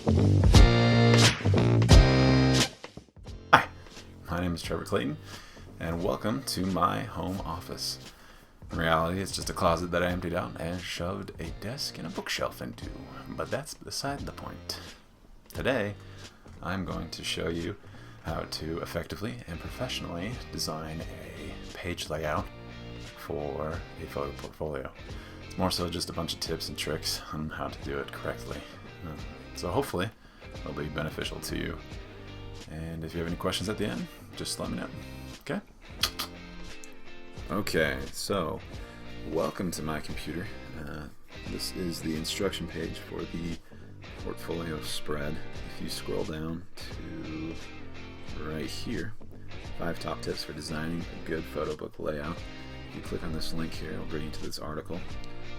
Hi, my name is Trevor Clayton, and welcome to my home office. In reality, it's just a closet that I emptied out and shoved a desk and a bookshelf into, but that's beside the point. Today, I'm going to show you how to effectively and professionally design a page layout for a photo portfolio. It's more so just a bunch of tips and tricks on how to do it correctly. So hopefully, it'll be beneficial to you. And if you have any questions at the end, just let me know. Okay? Okay, so welcome to my computer. This is the instruction page for the portfolio spread. If you scroll down to right here, 5 top tips for designing a good photo book layout. If you click on this link here, it'll bring you to this article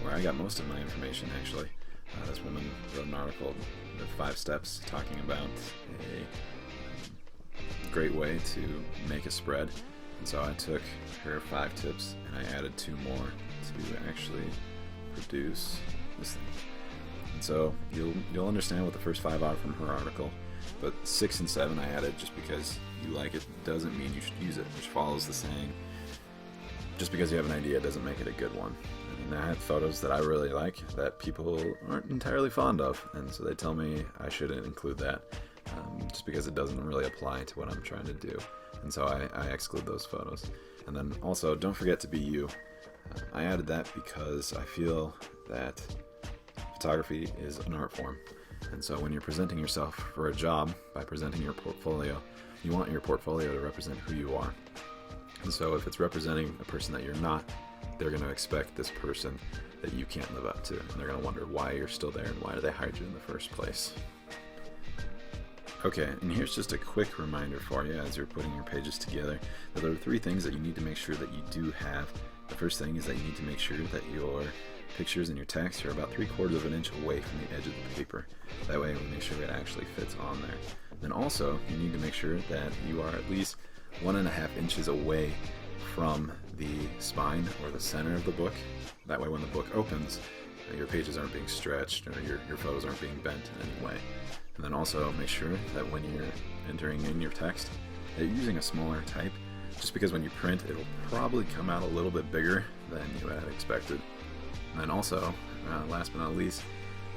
where I got most of my information actually. This woman wrote an article with 5 steps talking about a great way to make a spread. And so I took her 5 tips and I added 2 more to actually produce this thing. And so you'll understand what the first 5 are from her article, but 6 and 7 I added just because you like it doesn't mean you should use it, which follows the saying, just because you have an idea doesn't make it a good one. And I had photos that I really like that people aren't entirely fond of, and so they tell me I shouldn't include that just because it doesn't really apply to what I'm trying to do. And so I exclude those photos. And then also, don't forget to be you. I added that because I feel that photography is an art form. And so when you're presenting yourself for a job, by presenting your portfolio, you want your portfolio to represent who you are. And so if it's representing a person that you're not, they're going to expect this person that you can't live up to. And they're going to wonder why you're still there and why did they hire you in the first place. Okay, and here's just a quick reminder for you as you're putting your pages together that there are 3 things that you need to make sure that you do have. The first thing is that you need to make sure that your pictures and your text are about 3/4 of an inch away from the edge of the paper. That way we make sure it actually fits on there. Then also, you need to make sure that you are at least 1.5 inches away from the spine or the center of the book. That way when the book opens, your pages aren't being stretched or your photos aren't being bent in any way. And then also make sure that when you're entering in your text, that you're using a smaller type, just because when you print, it'll probably come out a little bit bigger than you had expected. And then also, last but not least,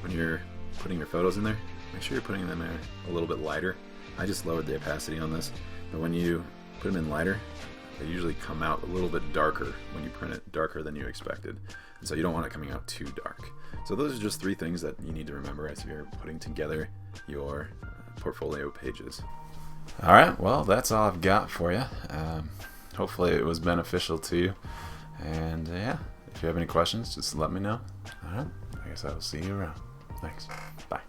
when you're putting your photos in there, make sure you're putting them in a little bit lighter. I just lowered the opacity on this, but when you put them in lighter, they usually come out a little bit darker when you print it, darker than you expected. And so you don't want it coming out too dark. So those are just 3 things that you need to remember as you're putting together your portfolio pages. Alright, well that's all I've got for you. Hopefully it was beneficial to you. And yeah, if you have any questions, just let me know. Alright, I guess I will see you around. Thanks. Bye.